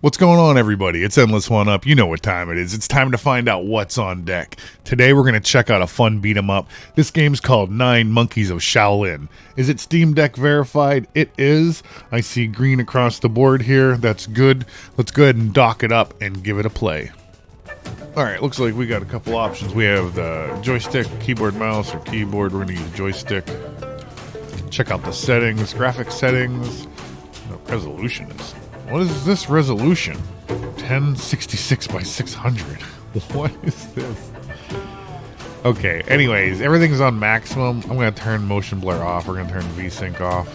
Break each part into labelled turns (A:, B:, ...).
A: What's going on, everybody? It's Endless One Up. You know what time it is. It's time to find out what's on deck. Today we're going to check out a fun beat 'em up. This game's called 9 Monkeys of SHAOLIN. Is it Steam Deck verified? It is. I see green across the board here. That's good. Let's go ahead and dock it up and give it a play. Alright, looks like we got a couple options. We have the joystick, keyboard, mouse, or keyboard. We're going to use joystick. Check out the settings, graphic settings. The resolution is... What is this resolution? 1066 by 600. What is this? Okay, anyways, everything's on maximum. I'm going to turn motion blur off. We're going to turn VSync off.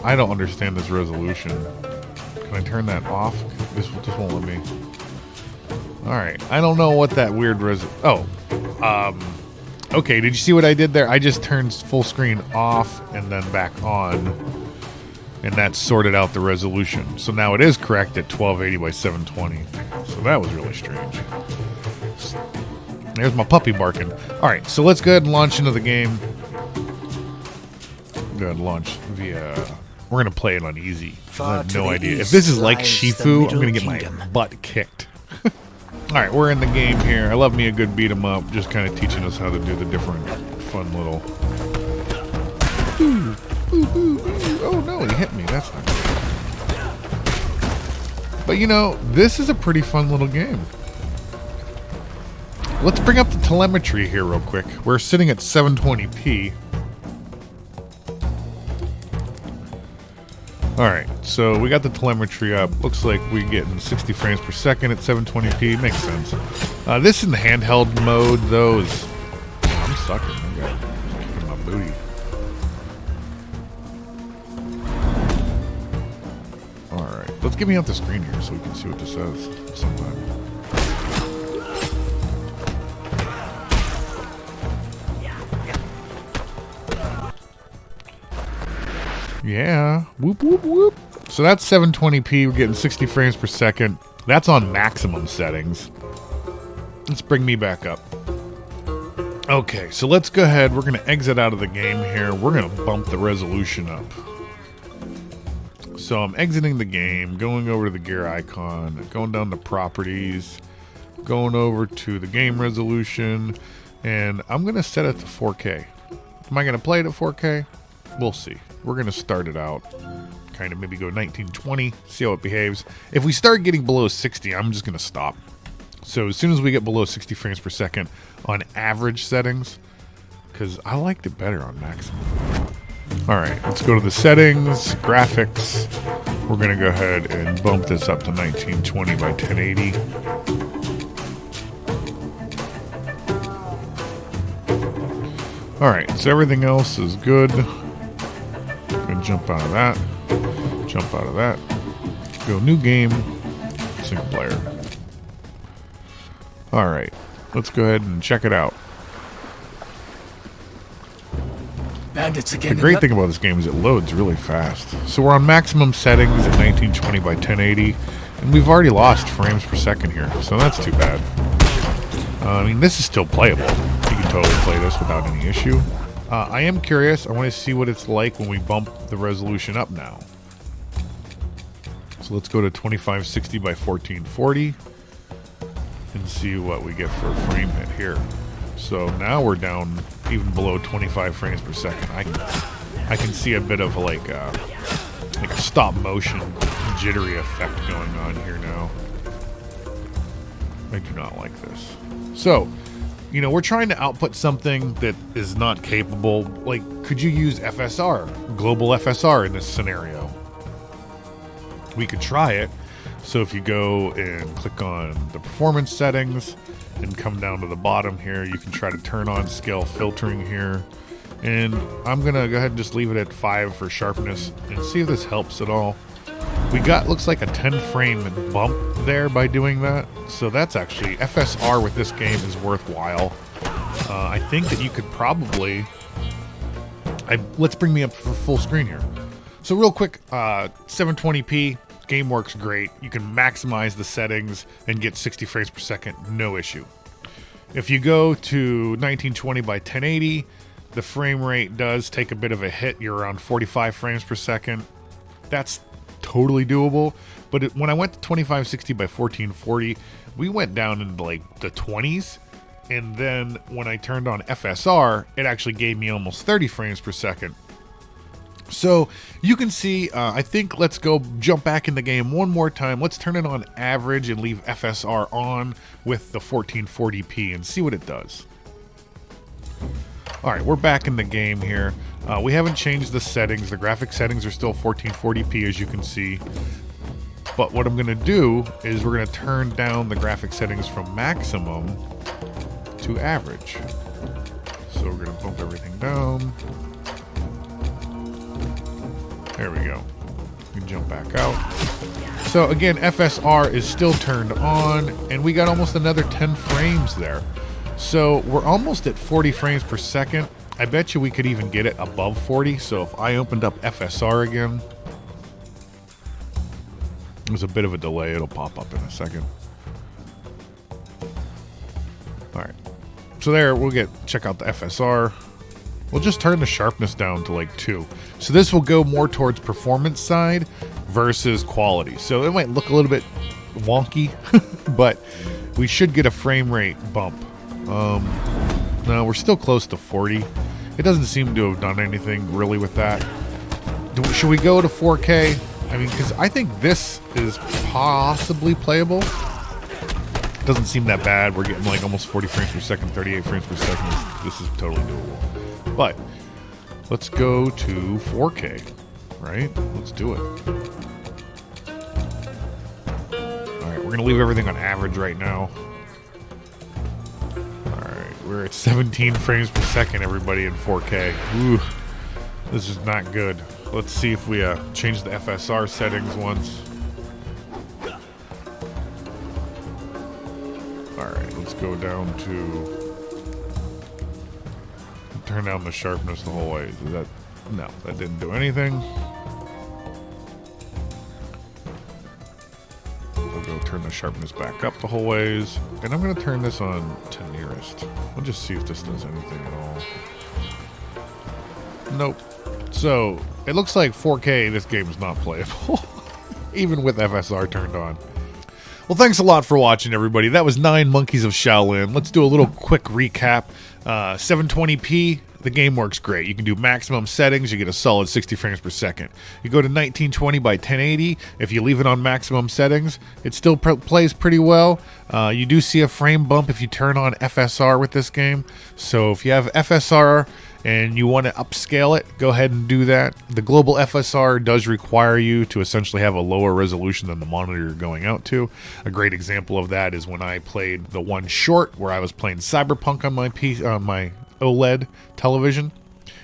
A: I don't understand this resolution. Can I turn that off? This won't let me. Alright, I don't know what that weird okay, did you see what I did there? I just turned full screen off and then back on, and that sorted out the resolution. So now it is correct at 1280 by 720. So that was really strange. There's my puppy barking. Alright, so let's go ahead and launch into the game. Go ahead and launch via... We're going to play it on easy. I have no idea. If this is like Shifu, I'm going to get my butt kicked. Alright, we're in the game here. I love me a good beat 'em up, just kind of teaching us how to do the different fun little... Ooh, ooh, ooh, ooh. Oh no, he hit me. That's not good. But you know, this is a pretty fun little game. Let's bring up the telemetry here real quick. We're sitting at 720p. Alright, so we got the telemetry up. Looks like we're getting 60 frames per second at 720p. Makes sense. This in the handheld mode, though, is... I'm sucking. I got kicking my booty. Alright, let's get me off the screen here so we can see what this says sometime. Yeah. Whoop, whoop, whoop. So that's 720p. We're getting 60 frames per second. That's on maximum settings. Let's bring me back up. Okay, so let's go ahead. We're going to exit out of the game here. We're going to bump the resolution up. So I'm exiting the game, going over to the gear icon, going down to properties, going over to the game resolution, and I'm going to set it to 4K. Am I going to play it at 4K? We'll see. We're going to start it out, kind of maybe go 1920, see how it behaves. If we start getting below 60, I'm just going to stop. So as soon as we get below 60 frames per second on average settings, because I liked it better on maximum. All right, let's go to the settings, graphics. We're going to go ahead and bump this up to 1920 by 1080. All right, so everything else is good. Gonna jump out of that, jump out of that, go new game, single player. Alright, let's go ahead and check it out.
B: Bandits again.
A: The great thing about this game is it loads really fast. So we're on maximum settings at 1920 by 1080, and we've already lost frames per second here, so that's too bad. I mean, this is still playable. You can totally play this without any issue. I am curious. I want to see what it's like when we bump the resolution up now. So let's go to 2560 by 1440 and see what we get for a frame hit here. So now we're down even below 25 frames per second. I can see a bit of like a stop motion jittery effect going on here now. I do not like this. So, you know, we're trying to output something that is not capable. Like, could you use FSR, global FSR in this scenario? We could try it. So if you go and click on the performance settings and come down to the bottom here, you can try to turn on scale filtering here. And I'm going to go ahead and just leave it at 5 for sharpness and see if this helps at all. We got, looks like a 10 frame bump there by doing that. So that's actually, FSR with this game is worthwhile. I think that you could probably, let's bring me up for full screen here. So real quick, 720p, game works great. You can maximize the settings and get 60 frames per second, no issue. If you go to 1920 by 1080, the frame rate does take a bit of a hit. You're around 45 frames per second. That's totally doable. But when I went to 2560 by 1440, we went down into like the 20s. And then when I turned on FSR, it actually gave me almost 30 frames per second. So you can see, I think let's go jump back in the game one more time. Let's turn it on average and leave FSR on with the 1440p and see what it does. All right, we're back in the game here. We haven't changed the settings. The graphic settings are still 1440p, as you can see. But what I'm going to do is we're going to turn down the graphic settings from maximum to average. So we're going to bump everything down. There we go. We can jump back out. So again, FSR is still turned on, and we got almost another 10 frames there. So we're almost at 40 frames per second. I bet you we could even get it above 40. So if I opened up FSR again, there's a bit of a delay. It'll pop up in a second. All right. So there, we'll check out the FSR. We'll just turn the sharpness down to like 2. So this will go more towards performance side versus quality. So it might look a little bit wonky, but we should get a frame rate bump. No, we're still close to 40. It doesn't seem to have done anything really with that. Should we go to 4K? I mean, because I think this is possibly playable. Doesn't seem that bad. We're getting like almost 40 frames per second, 38 frames per second. This is totally doable. But let's go to 4K, right? Let's do it. All right, we're going to leave everything on average right now. All right, we're at 17 frames per second, everybody, in 4K. Ooh, this is not good. Let's see if we change the FSR settings once. All right, let's go down to... turn down the sharpness the whole way. No, that didn't do anything. We'll go turn the sharpness back up the whole ways. And I'm going to turn this on to nearest. We'll just see if this does anything at all. Nope. So, it looks like 4K, this game is not playable. Even with FSR turned on. Well, thanks a lot for watching, everybody. That was 9 Monkeys of Shaolin. Let's do a little quick recap. 720p, the game works great. You can do maximum settings, you get a solid 60 frames per second. You go to 1920 by 1080. If you leave it on maximum settings, it still plays pretty well. You do see a frame bump if you turn on FSR with this game. So if you have FSR and you want to upscale it, go ahead and do that. The global FSR does require you to essentially have a lower resolution than the monitor you're going out to. A great example of that is when I played the one short where I was playing Cyberpunk on my OLED television.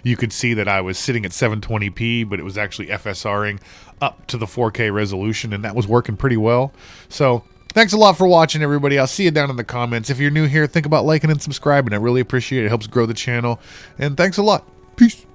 A: You could see that I was sitting at 720p, but it was actually FSRing up to the 4K resolution, and that was working pretty well. So thanks a lot for watching, everybody. I'll see you down in the comments. If you're new here, think about liking and subscribing. I really appreciate it. It helps grow the channel. And thanks a lot. Peace.